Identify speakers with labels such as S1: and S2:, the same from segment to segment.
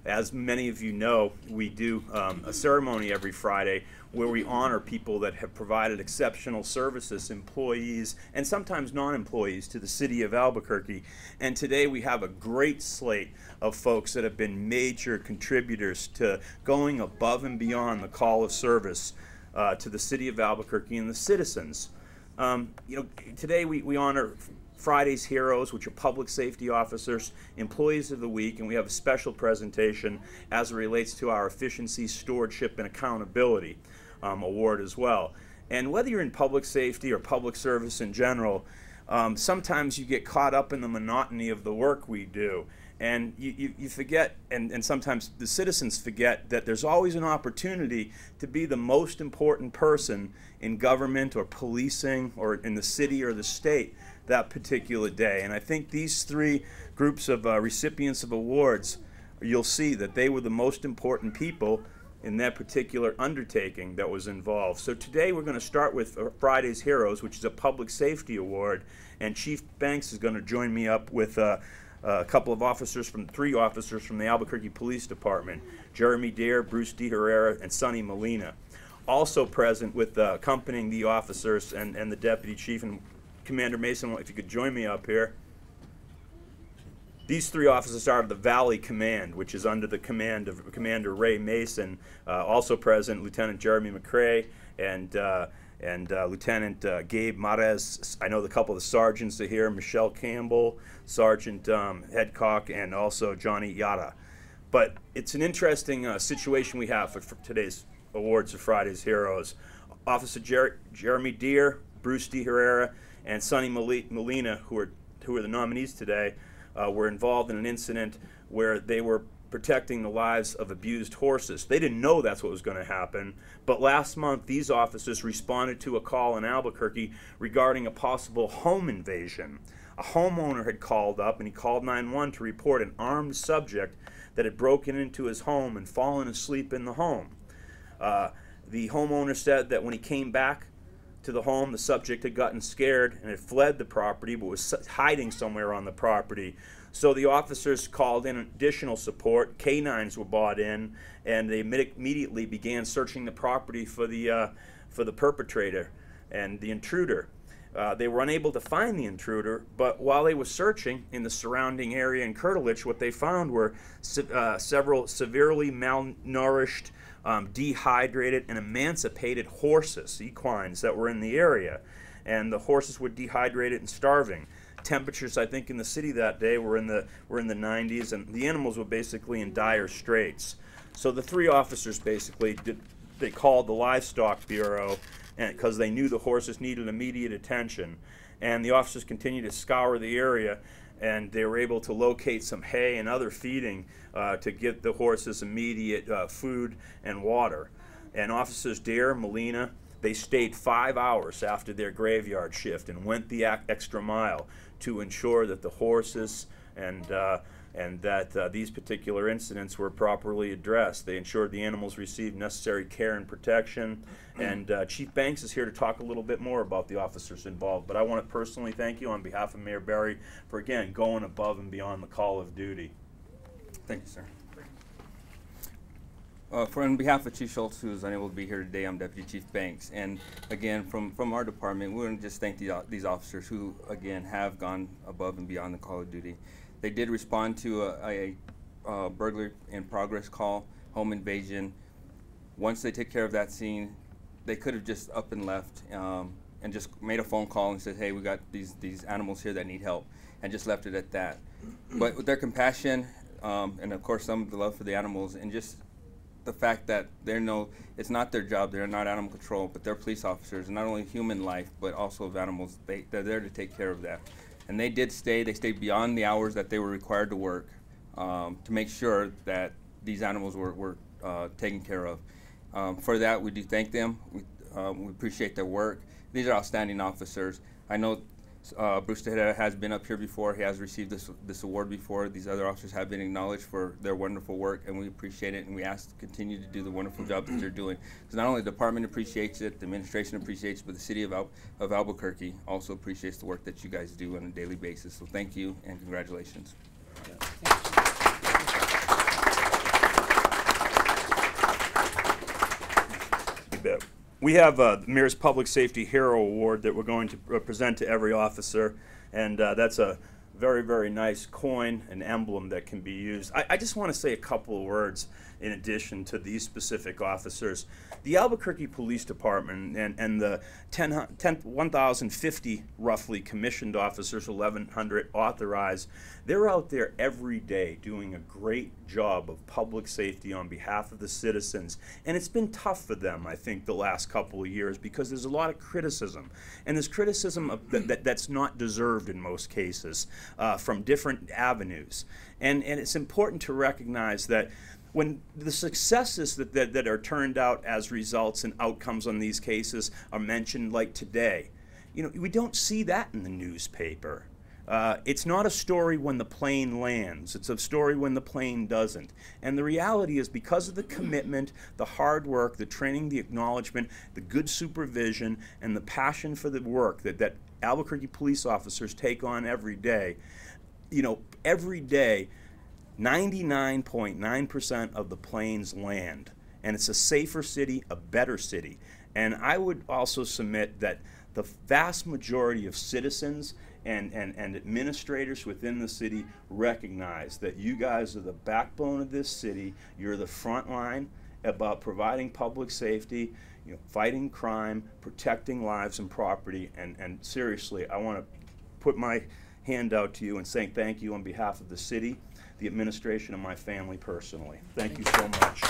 S1: As many of you know, we do a ceremony every Friday where we honor people that have provided exceptional services, employees, and sometimes non-employees to the City of Albuquerque. And today we have a great slate of folks that have been major contributors to going above and beyond the call of service to the City of Albuquerque and the citizens. Today we honor Friday's heroes, which are public safety officers, employees of the week, and we have a special presentation as it relates to our efficiency, stewardship, and accountability award as well. And whether you're in public safety or public service in general, sometimes you get caught up in the monotony of the work we do. And you forget, and sometimes the citizens forget, that there's always an opportunity to be the most important person in government or policing or in the city or the state that particular day. And I think these three groups of recipients of awards, you'll see that they were the most important people in that particular undertaking that was involved. So today we're going to start with Friday's Heroes, which is a public safety award, and Chief Banks is going to join me up with a couple of three officers from the Albuquerque Police Department, Jeremy Deere, Bruce DeHerrera, and Sonny Molina. Also present with accompanying the officers and the Deputy Chief, and Commander Mason, if you could join me up here. These three officers are of the Valley Command, which is under the command of Commander Ray Mason. Also present, Lieutenant Jeremy McCrae and Lieutenant Gabe Marez. I know a couple of the sergeants are here, Michelle Campbell, Sergeant Headcock, and also Johnny Yara. But it's an interesting situation we have for today's awards of Friday's Heroes. Officer Jeremy Deere, Bruce DeHerrera, and Sonny Molina, who are the nominees today, were involved in an incident where they were protecting the lives of abused horses. They didn't know that's what was going to happen, but last month these officers responded to a call in Albuquerque regarding a possible home invasion. A homeowner had called up, and he called 911 to report an armed subject that had broken into his home and fallen asleep in the home. The homeowner said that when he came back to the home, the subject had gotten scared and had fled the property, but was hiding somewhere on the property. So the officers called in additional support. Canines were brought in, and they immediately began searching the property for the perpetrator and the intruder. They were unable to find the intruder, but while they were searching in the surrounding area in Curtilage, what they found were several severely malnourished, dehydrated, and emancipated horses, equines, that were in the area. And the horses were dehydrated and starving. Temperatures, I think, in the city that day were in the 90s, and the animals were basically in dire straits. So the three officers basically they called the Livestock Bureau, because they knew the horses needed immediate attention. And the officers continued to scour the area, and they were able to locate some hay and other feeding to get the horses immediate food and water. And Officers Deere, Molina, they stayed 5 hours after their graveyard shift and went the extra mile to ensure that the horses and that these particular incidents were properly addressed. They ensured the animals received necessary care and protection. And Chief Banks is here to talk a little bit more about the officers involved. But I want to personally thank you on behalf of Mayor Berry for, again, going above and beyond the call of duty. Thank you, sir.
S2: On behalf of Chief Schultz, who is unable to be here today, I'm Deputy Chief Banks. And again, from our department, we want to just thank these officers who, again, have gone above and beyond the call of duty. They did respond to a burglary in progress call, home invasion. Once they took care of that scene, they could have just up and left and just made a phone call and said, hey, we got these animals here that need help, and just left it at that. But with their compassion and, of course, some of the love for the animals, and just the fact that it's not their job, they're not animal control, but they're police officers, and not only human life, but also of animals. They're there to take care of that. And they stayed beyond the hours that they were required to work to make sure that these animals were taken care of. For that, we do thank them. We appreciate their work. These are outstanding officers. I know Bruce DeHerrera has been up here before. He has received this award before. These other officers have been acknowledged for their wonderful work, and we appreciate it, and we ask to continue to do the wonderful job that they're doing. Because not only the department appreciates it, the administration appreciates it, but the city of Albuquerque also appreciates the work that you guys do on a daily basis. So thank you, and congratulations.
S1: We have the Mayor's Public Safety Hero Award that we're going to present to every officer, and that's a very, very nice coin and emblem that can be used. I just want to say a couple of words in addition to these specific officers. The Albuquerque Police Department and the 1,050 roughly commissioned officers, 1,100 authorized, they're out there every day doing a great job of public safety on behalf of the citizens. And it's been tough for them, I think, the last couple of years because there's a lot of criticism. And there's criticism of that's not deserved in most cases from different avenues. And it's important to recognize that when the successes that are turned out as results and outcomes on these cases are mentioned, like today, you know, we don't see that in the newspaper. It's not a story when the plane lands. It's a story when the plane doesn't. And the reality is, because of the commitment, the hard work, the training, the acknowledgement, the good supervision, and the passion for the work that Albuquerque police officers take on every day, you know, every day, 99.9% of the planes land. And it's a safer city, a better city. And I would also submit that the vast majority of citizens and administrators within the city recognize that you guys are the backbone of this city. You're the front line about providing public safety, you know, fighting crime, protecting lives and property. And seriously, I want to put my hand out to you and say thank you on behalf of the city, the administration, and my family personally. Thank you so much.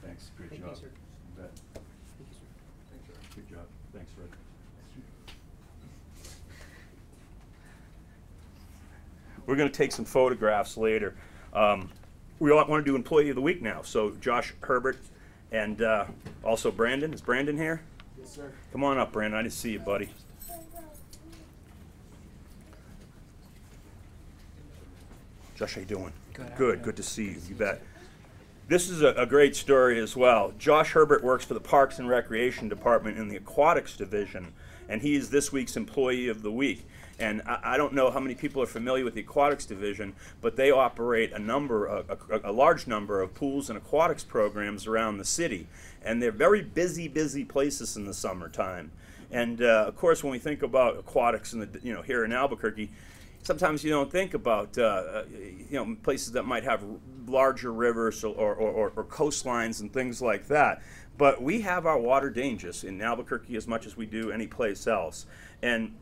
S1: Thanks. Great job.
S3: Thank you, sir.
S1: You bet.
S3: Thank you, sir.
S1: Thanks, sir. Good job. Thanks, Fred. We're going to take some photographs later. We all want to do Employee of the Week now. So Josh Herbert and also Brandon. Is Brandon here?
S3: Yes, sir.
S1: Come on up, Brandon. I didn't see you, buddy. Josh, how you doing?
S3: Good.
S1: Good. Good to see you. You bet. This is a great story as well. Josh Herbert works for the Parks and Recreation Department in the Aquatics Division, and he is this week's Employee of the Week. And I don't know how many people are familiar with the Aquatics Division, but they operate a large number of pools and aquatics programs around the city. And they're very busy places in the summertime. And of course, when we think about aquatics in the, you know, here in Albuquerque, sometimes you don't think about you know, places that might have larger rivers or coastlines and things like that. But we have our water dangers in Albuquerque as much as we do any place else. And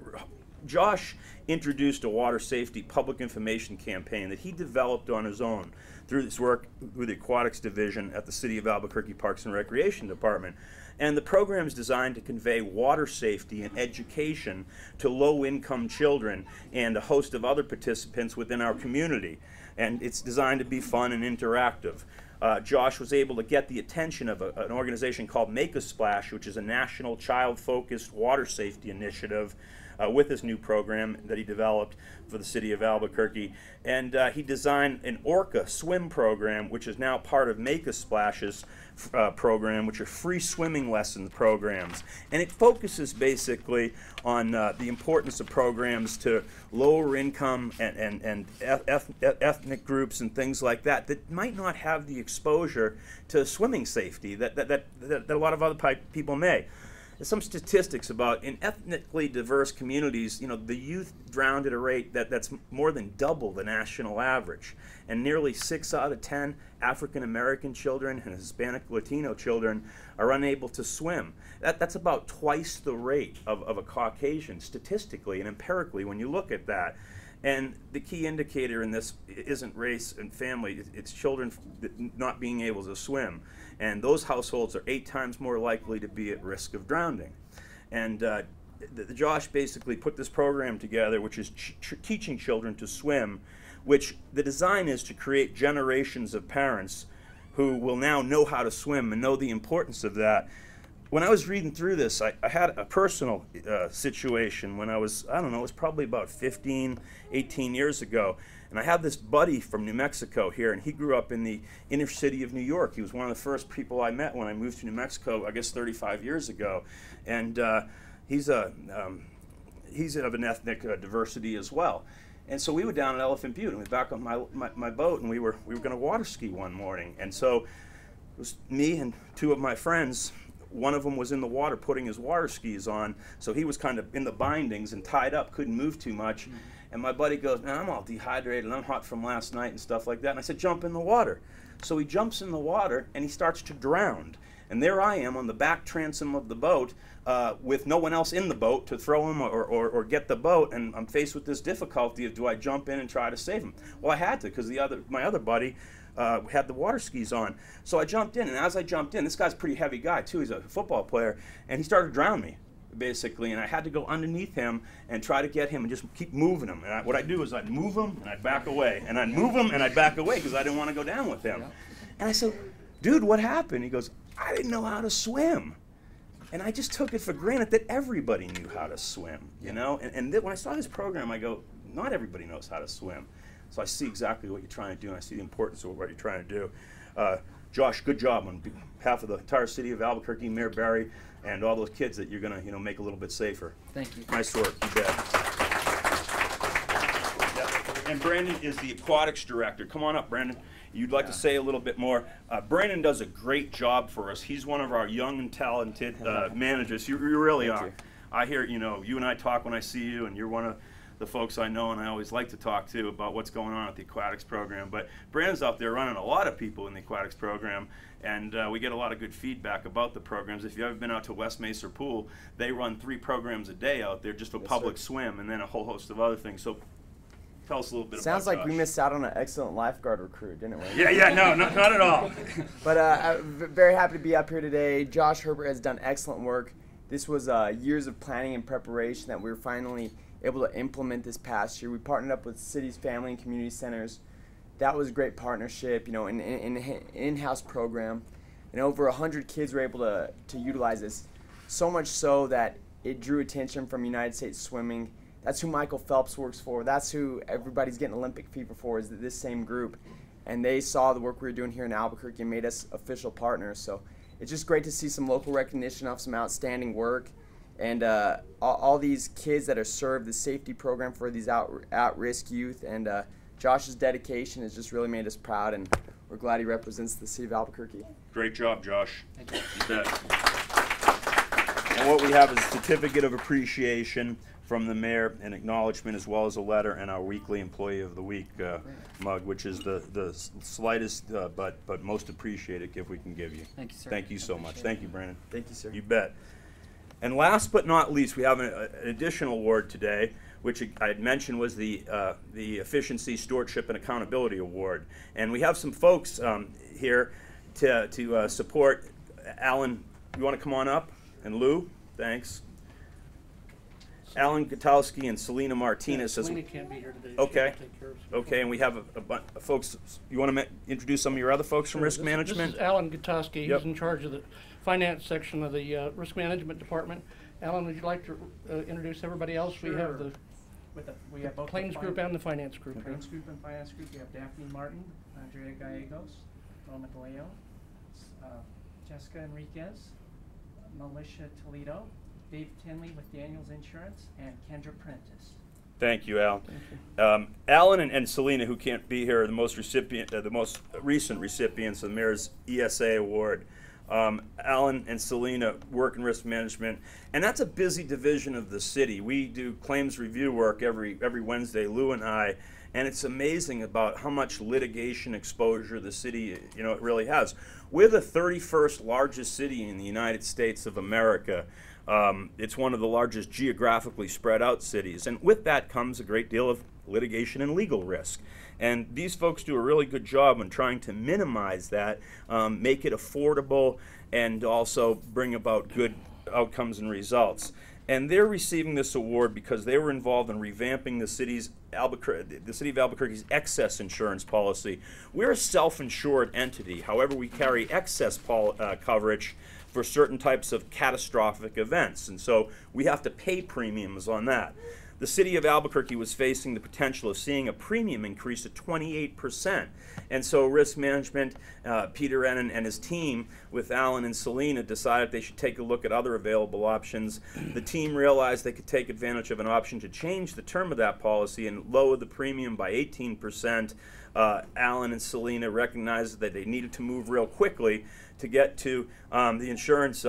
S1: Josh introduced a water safety public information campaign that he developed on his own through his work with the Aquatics Division at the City of Albuquerque Parks and Recreation Department. And the program is designed to convey water safety and education to low-income children and a host of other participants within our community. And it's designed to be fun and interactive. Josh was able to get the attention of an organization called Make a Splash, which is a national child-focused water safety initiative with this new program that he developed for the City of Albuquerque. And he designed an Orca swim program, which is now part of Make a Splash's program, which are free swimming lesson programs. And it focuses basically on the importance of programs to lower income and ethnic groups and things like that might not have the exposure to swimming safety that a lot of other people may. There's some statistics about in ethnically diverse communities, you know, the youth drowned at a rate that's more than double the national average. And nearly 6 out of 10 African American children and Hispanic Latino children are unable to swim. That's about twice the rate of a Caucasian statistically and empirically when you look at that. And the key indicator in this isn't race and family, it's children not being able to swim. And those households are 8 times more likely to be at risk of drowning. And Josh basically put this program together, which is teaching children to swim, which the design is to create generations of parents who will now know how to swim and know the importance of that. When I was reading through this, I had a personal situation when I was, I don't know, it was probably about 15, 18 years ago. And I had this buddy from New Mexico here, and he grew up in the inner city of New York. He was one of the first people I met when I moved to New Mexico, I guess 35 years ago. And he's of an ethnic diversity as well. And so we were down at Elephant Butte, and we were back on my boat, and we were going to water ski one morning. And so it was me and two of my friends. One of them was in the water putting his water skis on, so he was kind of in the bindings and tied up, couldn't move too much. Mm-hmm. And my buddy goes, "Man, I'm all dehydrated, and I'm hot from last night and stuff like that." And I said, "Jump in the water." So he jumps in the water, and he starts to drown. And there I am on the back transom of the boat with no one else in the boat to throw him or get the boat, and I'm faced with this difficulty of, do I jump in and try to save him? Well, I had to, because my other buddy had the water skis on. So I jumped in, and as I jumped in, this guy's a pretty heavy guy too, he's a football player, and he started to drown me, basically, and I had to go underneath him and try to get him and just keep moving him. And what I'd do is I'd move him, and I'd back away, and I'd move him, and I'd back away, because I didn't want to go down with him. And I said, "Dude, what happened?" He goes, "I didn't know how to swim." And I just took it for granted that everybody knew how to swim, you know? And when I saw this program, I go, not everybody knows how to swim. So I see exactly what you're trying to do, and I see the importance of what you're trying to do. Josh, good job on behalf of the entire city of Albuquerque, Mayor Barry, and all those kids that you're going to, make a little bit safer.
S3: Thank you.
S1: Nice work, you bet. And Brandon is the aquatics director. Come on up, Brandon. You'd like to say a little bit more. Brandon does a great job for us. He's one of our young and talented managers. You really are. I hear, you and I talk when I see you, and you're one of the folks I know and I always like to talk to about what's going on at the aquatics program. But Brandon's out there running a lot of people in the aquatics program, and we get a lot of good feedback about the programs. If you've ever been out to West Mesa Pool, they run 3 programs a day out there, just a public swim, and then a whole host of other things. So tell us a little bit about
S4: Sounds like
S1: Josh.
S4: We missed out on an excellent lifeguard recruit, didn't we?
S1: Yeah, no, not at all.
S4: But I'm very happy to be up here today. Josh Herbert has done excellent work. This was years of planning and preparation that we were finally able to implement this past year. We partnered up with cities, family, and community centers. That was a great partnership, an in-house program. And over 100 kids were able to utilize this. So much so that it drew attention from United States Swimming. That's who Michael Phelps works for. That's who everybody's getting Olympic fever for, is this same group. And they saw the work we were doing here in Albuquerque and made us official partners. So it's just great to see some local recognition of some outstanding work. And all these kids that are served the safety program for these at-risk youth. And Josh's dedication has just really made us proud, and we're glad he represents the city of Albuquerque.
S1: Great job, Josh.
S3: Thank you.
S1: You bet. And what we have is a certificate of appreciation from the mayor, an acknowledgement, as well as a letter, and our weekly Employee of the Week mug, which is the slightest but most appreciated gift we can give you.
S3: Thank you, sir.
S1: Thank you so much. Thank you, Brandon.
S4: Thank you, sir.
S1: You bet. And last but not least, we have an additional award today, which I had mentioned was the Efficiency, Stewardship, and Accountability Award. And we have some folks here to support. Alan, you want to come on up? And Lou, thanks. Alan Gutowski and Selena Martinez.
S5: Selena can't be here today.
S1: Okay.
S5: Take care of
S1: Okay, and we have a bunch of folks. You want to introduce some of your other folks from risk management?
S5: This is Alan Gutowski.
S1: Yep.
S5: He's in charge of the finance section of the risk management department. Alan, would you like to introduce everybody else?
S6: Sure.
S5: We have the
S6: We have both
S5: claims group and the finance group.
S6: the claims group and finance group. We have Daphne Martin, Andrea Gallegos, Roma Galeo, Jessica Enriquez, Militia Toledo, Dave Tinley with Daniels Insurance, and Kendra Prentice.
S1: Thank you, Al. Alan and Selena, who can't be here, are the most recent recipients of the Mayor's ESA Award. Alan and Selena work in risk management, and that's a busy division of the city. We do claims review work every Wednesday, Lou and I, and it's amazing about how much litigation exposure the city, it really has. We're the 31st largest city in the United States of America. It's one of the largest geographically spread out cities, and with that comes a great deal of litigation and legal risk. And these folks do a really good job in trying to minimize that, make it affordable, and also bring about good outcomes and results. And they're receiving this award because they were involved in revamping the city of Albuquerque's excess insurance policy. We're a self-insured entity. However, we carry excess coverage for certain types of catastrophic events, and so we have to pay premiums on that. the city of Albuquerque was facing the potential of seeing a premium increase of 28%. And so risk management, Peter Ennin and his team with Alan and Selena decided they should take a look at other available options. The team realized they could take advantage of an option to change the term of that policy and lower the premium by 18%. Alan and Selena recognized that they needed to move real quickly to get to the insurance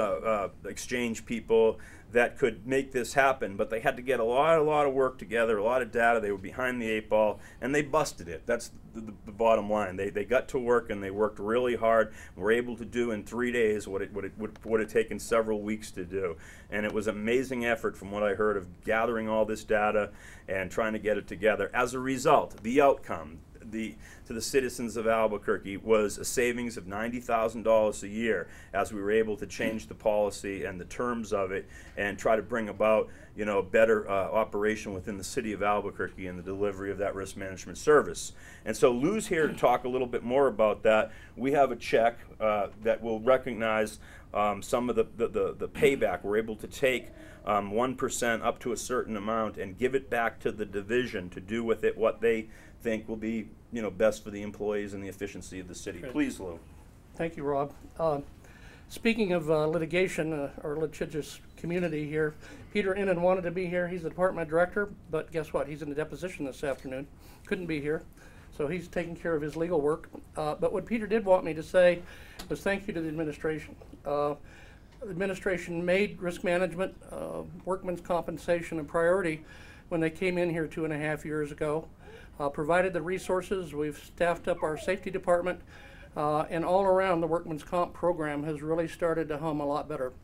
S1: exchange people that could make this happen, but they had to get a lot of work together, a lot of data. They were behind the 8 ball, and they busted it. That's the bottom line. They got to work, and they worked really hard, and were able to do in 3 days what it would have taken several weeks to do. And it was an amazing effort from what I heard of gathering all this data and trying to get it together. As a result, the outcome to the citizens of Albuquerque was a savings of $90,000 a year, as we were able to change the policy and the terms of it and try to bring about, you know, better operation within the city of Albuquerque and the delivery of that risk management service. And so Lou's here to talk a little bit more about that. We have a check that will recognize some of the payback. We're able to take 1% up to a certain amount and give it back to the division to do with it what they think will be, you know, best for the employees and the efficiency of the city.
S5: Great.
S1: Please, Lou.
S5: Thank you, Rob. Speaking of litigation, our litigious community here, Peter Ennin wanted to be here. He's the department director, but guess what? He's in a deposition this afternoon. Couldn't be here. So he's taking care of his legal work. But what Peter did want me to say was thank you to the administration. The administration made risk management, workmen's compensation a priority when they came in here 2.5 years ago. Provided the resources. We've staffed up our safety department, and all around the workman's comp program has really started to hum a lot better.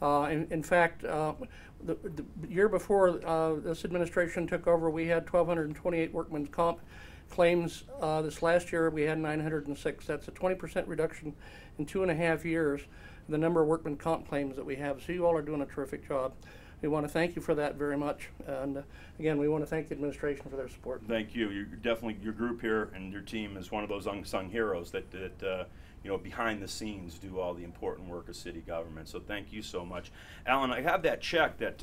S5: In fact, the year before this administration took over, we had 1,228 workman's comp claims. This last year we had 906. That's a 20% reduction in 2.5 years, the number of workman's comp claims that we have. So you all are doing a terrific job. We want to thank you for that very much. And again, we want to thank the administration for their support.
S1: Thank you. You're definitely, your group here and your team is one of those unsung heroes that you know, behind the scenes do all the important work of city government. So thank you so much. Alan, I have that check that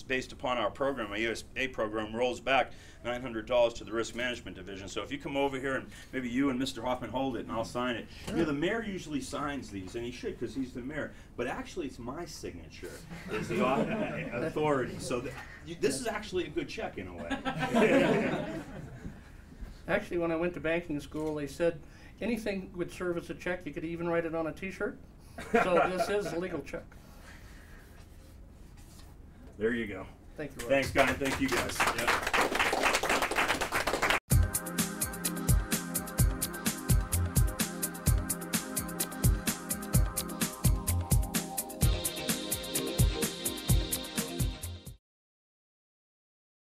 S1: based upon our program, our USA program, rolls back $900 to the risk management division. So if you come over here and maybe you and Mr. Hoffman hold it and I'll sign it. Sure. You know, the mayor usually signs these, and he should because he's the mayor. But actually it's my signature as the authority. So this is actually a good check in a way.
S5: Actually, when I went to banking school, they said anything would serve as a check. You could even write it on a T-shirt. So this is a legal check.
S1: There you go.
S5: Thank you, Rob.
S1: Thanks, guys. Thank you, guys. Yeah.